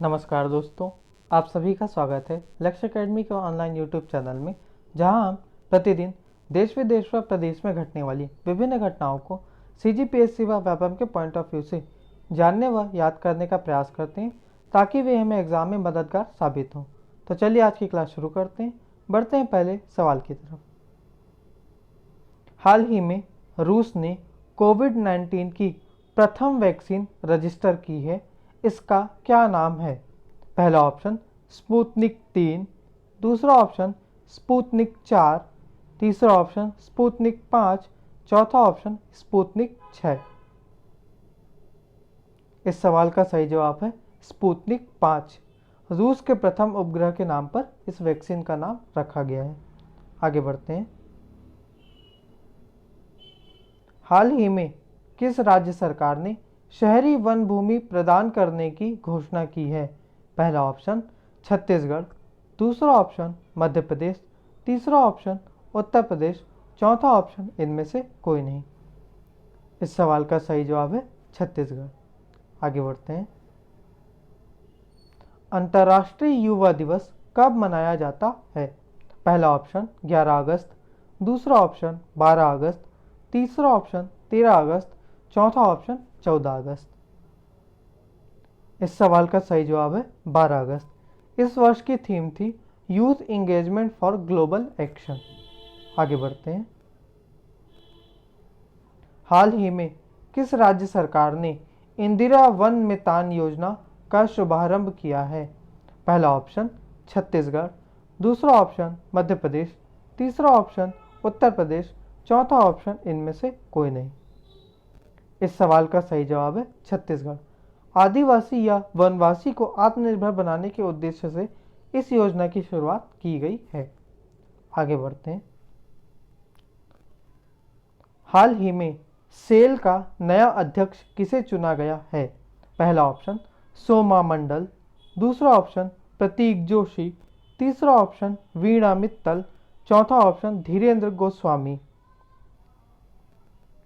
नमस्कार दोस्तों, आप सभी का स्वागत है लक्ष्य एकेडमी के ऑनलाइन यूट्यूब चैनल में, जहां हम प्रतिदिन देश विदेश व प्रदेश में घटने वाली विभिन्न घटनाओं को सीजीपीएससी व व्यापम के पॉइंट ऑफ व्यू से जानने व याद करने का प्रयास करते हैं ताकि वे हमें एग्जाम में मददगार साबित हों। तो चलिए आज की क्लास शुरू करते हैं। बढ़ते हैं पहले सवाल की तरफ। हाल ही में रूस ने कोविड-19 की प्रथम वैक्सीन रजिस्टर की है। इसका क्या नाम है? पहला ऑप्शन स्पुतनिक 3, दूसरा ऑप्शन स्पुतनिक 4, तीसरा ऑप्शन स्पुतनिक 5, चौथा ऑप्शन स्पुतनिक 6। इस सवाल का सही जवाब है स्पुतनिक 5। रूस के प्रथम उपग्रह के नाम पर इस वैक्सीन का नाम रखा गया है। आगे बढ़ते हैं। हाल ही में किस राज्य सरकार ने शहरी वन भूमि प्रदान करने की घोषणा की है? पहला ऑप्शन छत्तीसगढ़, दूसरा ऑप्शन मध्य प्रदेश, तीसरा ऑप्शन उत्तर प्रदेश, चौथा ऑप्शन इनमें से कोई नहीं। इस सवाल का सही जवाब है छत्तीसगढ़। आगे बढ़ते हैं। अंतर्राष्ट्रीय युवा दिवस कब मनाया जाता है? पहला ऑप्शन 11 अगस्त, दूसरा ऑप्शन 12 अगस्त, तीसरा ऑप्शन 13 अगस्त, चौथा ऑप्शन 14 अगस्त। इस सवाल का सही जवाब है 12 अगस्त। इस वर्ष की थीम थी youth engagement for global action. आगे बढ़ते हैं। हाल ही में किस राज्य सरकार ने इंदिरा वन मितान योजना का शुभारंभ किया है? पहला ऑप्शन छत्तीसगढ़, दूसरा ऑप्शन मध्य प्रदेश, तीसरा ऑप्शन उत्तर प्रदेश, चौथा ऑप्शन इनमें से कोई नहीं। इस सवाल का सही जवाब है छत्तीसगढ़। आदिवासी या वनवासी को आत्मनिर्भर बनाने के उद्देश्य से इस योजना की शुरुआत की गई है। आगे बढ़ते हैं। हाल ही में सेल का नया अध्यक्ष किसे चुना गया है? पहला ऑप्शन सोमा मंडल, दूसरा ऑप्शन प्रतीक जोशी, तीसरा ऑप्शन वीणा मित्तल, चौथा ऑप्शन धीरेन्द्र गोस्वामी।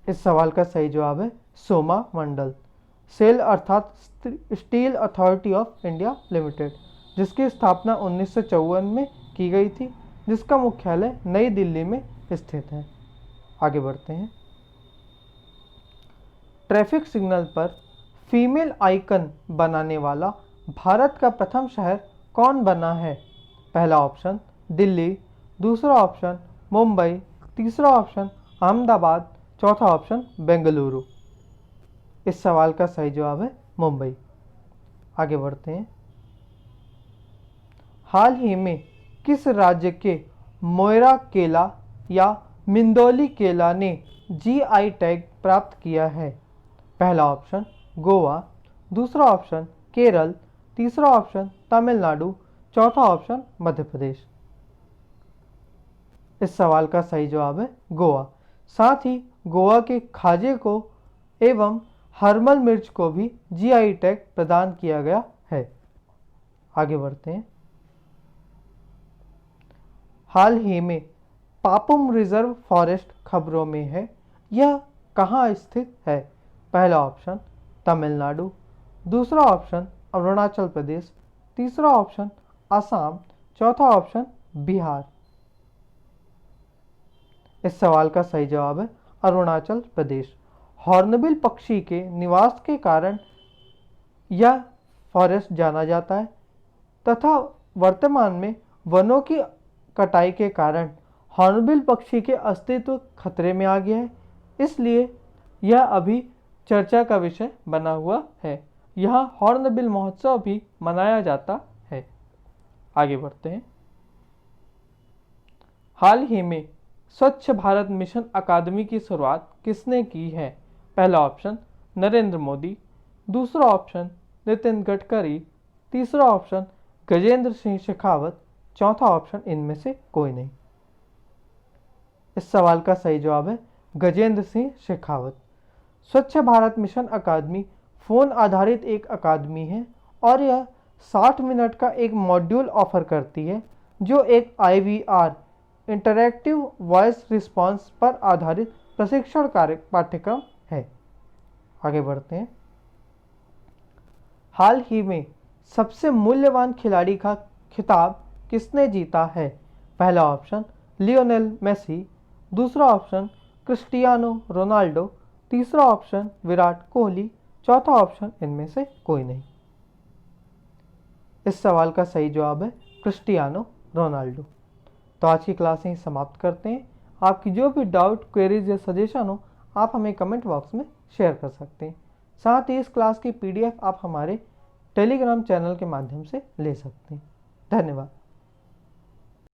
इस सवाल का सही जवाब है सोमा मंडल। सेल अर्थात steel authority of India limited, जिसकी स्थापना 1954 में की गई थी, जिसका मुख्यालय नई दिल्ली में स्थित है। आगे बढ़ते हैं। ट्रैफिक सिग्नल पर फीमेल आइकन बनाने वाला भारत का प्रथम शहर कौन बना है? पहला ऑप्शन दिल्ली, दूसरा ऑप्शन मुंबई, तीसरा ऑप्शन अहमदाबाद, चौथा ऑप्शन बेंगलुरु। इस सवाल का सही जवाब है मुंबई। आगे बढ़ते हैं। हाल ही में किस राज्य के मोयरा केला या मिंदोली केला ने जीआई टैग प्राप्त किया है? पहला ऑप्शन गोवा, दूसरा ऑप्शन केरल, तीसरा ऑप्शन तमिलनाडु, चौथा ऑप्शन मध्य प्रदेश। इस सवाल का सही जवाब है गोवा। साथ ही गोवा के खाजे को एवं हरमल मिर्च को भी जीआई टैग प्रदान किया गया है। आगे बढ़ते हैं। हाल ही में पापुम रिजर्व फॉरेस्ट खबरों में है, यह कहाँ स्थित है? पहला ऑप्शन तमिलनाडु, दूसरा ऑप्शन अरुणाचल प्रदेश, तीसरा ऑप्शन असम, चौथा ऑप्शन बिहार। इस सवाल का सही जवाब है अरुणाचल प्रदेश। हॉर्नबिल पक्षी के निवास के कारण यह फॉरेस्ट जाना जाता है तथा वर्तमान में वनों की कटाई के कारण हॉर्नबिल पक्षी के अस्तित्व खतरे में आ गया है, इसलिए यह अभी चर्चा का विषय बना हुआ है। यहाँ हॉर्नबिल महोत्सव भी मनाया जाता है। आगे बढ़ते हैं। हाल ही में स्वच्छ भारत मिशन अकादमी की शुरुआत किसने की है? पहला ऑप्शन नरेंद्र मोदी, दूसरा ऑप्शन नितिन गडकरी, तीसरा ऑप्शन गजेंद्र सिंह शेखावत, चौथा ऑप्शन इनमें से कोई नहीं। इस सवाल का सही जवाब है गजेंद्र सिंह शेखावत। स्वच्छ भारत मिशन अकादमी फ़ोन आधारित एक अकादमी है और यह 60 मिनट का एक मॉड्यूल ऑफर करती है, जो एक IVR इंटरैक्टिव वॉइस रिस्पॉन्स पर आधारित प्रशिक्षण पाठ्यक्रम है। आगे बढ़ते हैं। हाल ही में सबसे मूल्यवान खिलाड़ी का खिताब किसने जीता है? पहला ऑप्शन लियोनेल मेसी, दूसरा ऑप्शन क्रिस्टियानो रोनाल्डो, तीसरा ऑप्शन विराट कोहली, चौथा ऑप्शन इनमें से कोई नहीं। इस सवाल का सही जवाब है क्रिस्टियानो रोनाल्डो। तो आज की क्लास यहीं समाप्त करते हैं। आपकी जो भी डाउट, क्वेरीज या सजेशन हो, आप हमें कमेंट बॉक्स में शेयर कर सकते हैं। साथ ही इस क्लास की PDF आप हमारे टेलीग्राम चैनल के माध्यम से ले सकते हैं। धन्यवाद।